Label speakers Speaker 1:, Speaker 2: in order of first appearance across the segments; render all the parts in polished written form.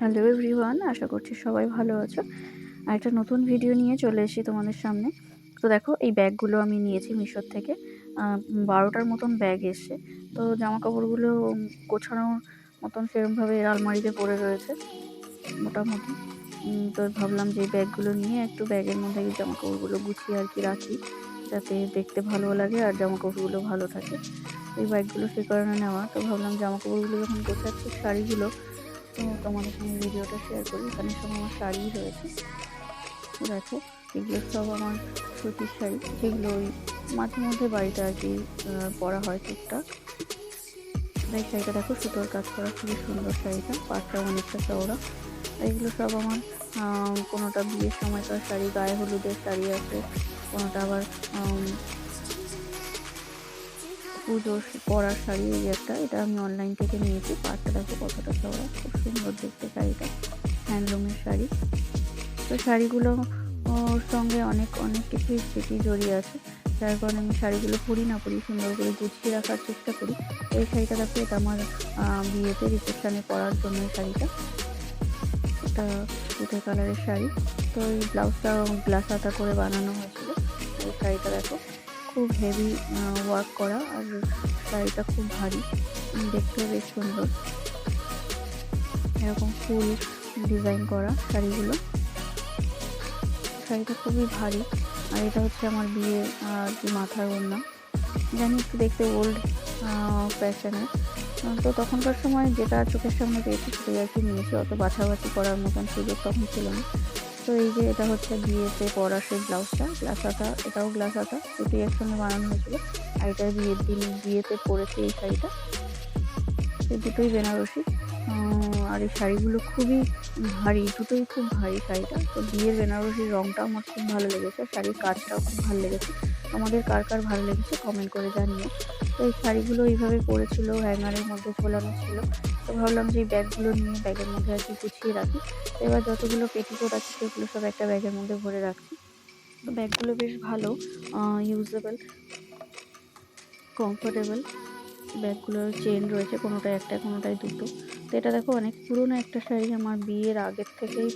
Speaker 1: Hello everyone, আশা করছি সবাই ভালো আছো। আর একটা নতুন ভিডিও নিয়ে চলে এসেছি তোমাদের সামনে। তো দেখো, এই ব্যাগগুলো আমি নিয়েছি মিশোর থেকে। 12টার মতন ব্যাগ এসছে। তো জামা কাপড়গুলো গোছানোর মতন সেরকমভাবে আলমারিতে পড়ে রয়েছে মোটামুটি। তো ভাবলাম যে এই ব্যাগগুলো নিয়ে একটু ব্যাগের মধ্যে এই জামা কাপড়গুলো গুছিয়ে আর কি রাখি, যাতে দেখতে ভালো লাগে আর জামা কাপড়গুলো ভালো থাকে। এই ব্যাগগুলো সেই কারণে নেওয়া। তো ভাবলাম জামা কাপড়গুলো যখন গোছাচ্ছি, শাড়িগুলো তো তোমাদের সঙ্গে ভিডিওটা শেয়ার করি। এখানে সব আমার শাড়ি রয়েছে। দেখো, এগুলো সব আমার সুতির শাড়ি, যেগুলো ওই মাঝে মধ্যে বাড়িতে আর কি পরা হয় টুকটাক। এই শাড়িটা দেখো, সুতোর কাজ করা, খুবই সুন্দর শাড়িটা, পাটটা অনেকটা চওড়া। এগুলো সব আমার কোনোটা বিয়ের সময়কার শাড়ি, গায়ে হলুদের শাড়ি আছে, কোনোটা আবার পুজোর পরার শাড়ি। এই একটা, এটা আমি অনলাইন থেকে নিয়েছি। পাটটা দেখো কতটা চওড়া, খুব সুন্দর দেখতে শাড়িটা, হ্যান্ডলুমের শাড়ি। তো শাড়িগুলো ওর সঙ্গে অনেক অনেক কিছুই স্মৃতি জড়িয়ে আছে, যার কারণে আমি শাড়িগুলো পরি না পরি সুন্দর করে গুছিয়ে রাখার চেষ্টা করি। তো এই শাড়িটা দেখো, এটা আমার বিয়েতে রিসেপশানে পরার জন্য এই শাড়িটা, একটা দুটো কালারের শাড়ি। তো এই ব্লাউজটা গ্লাস হাতা করে বানানো হয়েছিল। এই শাড়িটা দেখো, খুব হেভি ওয়ার্ক করা, আর শাড়িটা খুব ভারী, দেখতেও বেশ সুন্দর, এরকম ফুল ডিজাইন করা শাড়িগুলো। শাড়িটা খুবই ভারী। আর এটা হচ্ছে আমার বিয়ের আর কি মাথার ওড়না। জানি একটু দেখতে ওল্ড ফ্যাশনের, তো তখনকার সময় যেটা চোখের সামনে পেয়েছি সেটাই আর কি নিয়েছি, অত বাছাবাছি করার মতন সুযোগ তখন ছিল না। তো এই যে এটা হচ্ছে বিয়েতে পরা সেই ব্লাউজটা, গ্লাস হাতা, এটাও গ্লাস হাতা, দুটোই একসঙ্গে বানানো হয়েছিল। আর এটা বিয়ের দিন বিয়েতে পরেছি এই শাড়িটা, এই দুটোই বেনারসি। আর এই শাড়িগুলো খুবই ভারী, দুটোই খুব ভারী শাড়িটা। তো বিয়ের বেনারসির রঙটা আমার খুব ভালো লেগেছে, শাড়ির কাজটাও খুব ভালো লেগেছে। আমাদের কার কার ভালো লেগেছে কমেন্ট করে জানিও। তো এই শাড়িগুলো এইভাবে পরেছিল, হ্যাঙ্গারের মধ্যে ঝোলানো ছিল। তো ভাবলাম যে এই ব্যাগগুলো নিয়ে ব্যাগের মধ্যে আর কি গুছিয়ে রাখি। তো এবার যতগুলো পেটিকোট আছে সেগুলো সব একটা ব্যাগের মধ্যে ভরে রাখছি। তো ব্যাগগুলো বেশ ভালো, ইউজেবল, কমফোর্টেবল। ব্যাগগুলোর চেন রয়েছে, কোনোটায় একটা কোনোটায় দুটো। তো এটা দেখো, অনেক পুরনো একটা শাড়ি, আমার বিয়ের আগের থেকেই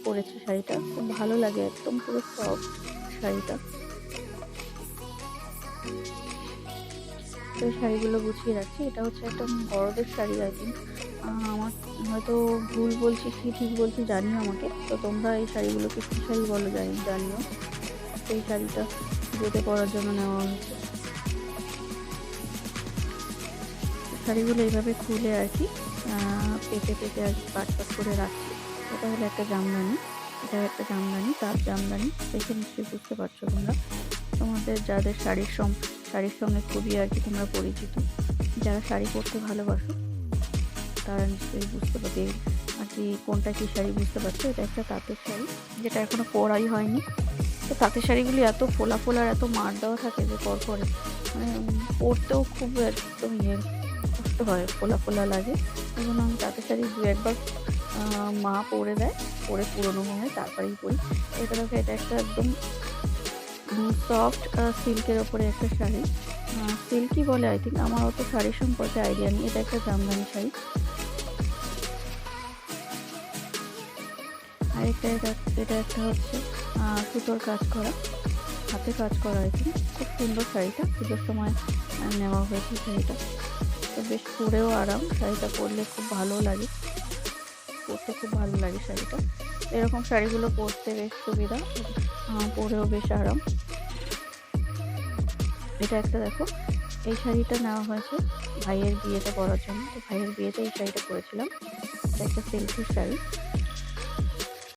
Speaker 1: পরেছে শাড়িটা, খুব ভালো লাগে, একদম পুরো সফট শাড়িটা। তো এই শাড়িগুলো গুছিয়ে রাখছি। এটা হচ্ছে একটা বড়দের শাড়ি, আই থিঙ্ক। আমার হয়তো ভুল বলছি কি ঠিক বলছি জানিও আমাকে। তো তোমরা এই শাড়িগুলোকে কী শাড়ি বলো জানিও। সেই শাড়িটা বিয়েতে পরার জন্য নেওয়া হয়েছে। শাড়িগুলো এইভাবে খুলে আর কি পেতে পেতে আর কি পাট করে রাখছি। এটা হলো একটা জামদানি, এটা একটা জামদানি, তাঁত জামদানি, দেখে নিশ্চয়ই বুঝতে পারছো তোমরা। তোমাদের যাদের শাড়ির সঙ্গে খুবই আর কি তোমরা পরিচিত, যারা শাড়ি পরতে ভালোবাসো, তারা নিশ্চয়ই বুঝতে পারবে আর কি কোনটা কী শাড়ি, বুঝতে পারছো। এটা একটা তাঁতের শাড়ি, যেটা এখনো পরাই হয়নি। তো তাঁতের শাড়িগুলি এত ফোলা ফোলার, এত মার দেওয়া থাকে যে পরে মানে পরতেও খুব একদম কষ্ট হয়, ফোলা ফোলা লাগে। এই জন্য আমি তাঁতের শাড়ি দু একবার মা পরে দেয়, পরে পুরোনো হয় তারপরেই পরি। এটা দেখো, এটা একটা একদম সফট সিল্কের ওপরে একটা শাড়ি, সিল্কই বলে আই থিঙ্ক, আমার অত শাড়ির সম্পর্কে আইডিয়া নেই। এটা একটা জামদানি শাড়ি। আর এটা একটা হচ্ছে সুতোর কাজ করা, হাতে কাজ করা আই থিঙ্ক, খুব সুন্দর শাড়িটা, পুজোর সময় নেওয়া হয়েছে শাড়িটা। তো বেশ পরেও আরাম, শাড়িটা পরলে খুব ভালো লাগে, পরতে খুব ভালো লাগে শাড়িটা। এরকম শাড়িগুলো পরতে বেশ সুবিধা, পরেও বেশ আরাম। এটা একটা দেখো, এই শাড়িটা নেওয়া হয়েছে ভাইয়ের বিয়েতে পরার জন্য। তো ভাইয়ের বিয়েতে এই শাড়িটা পরেছিলাম। এটা একটা সিল্কের শাড়ি,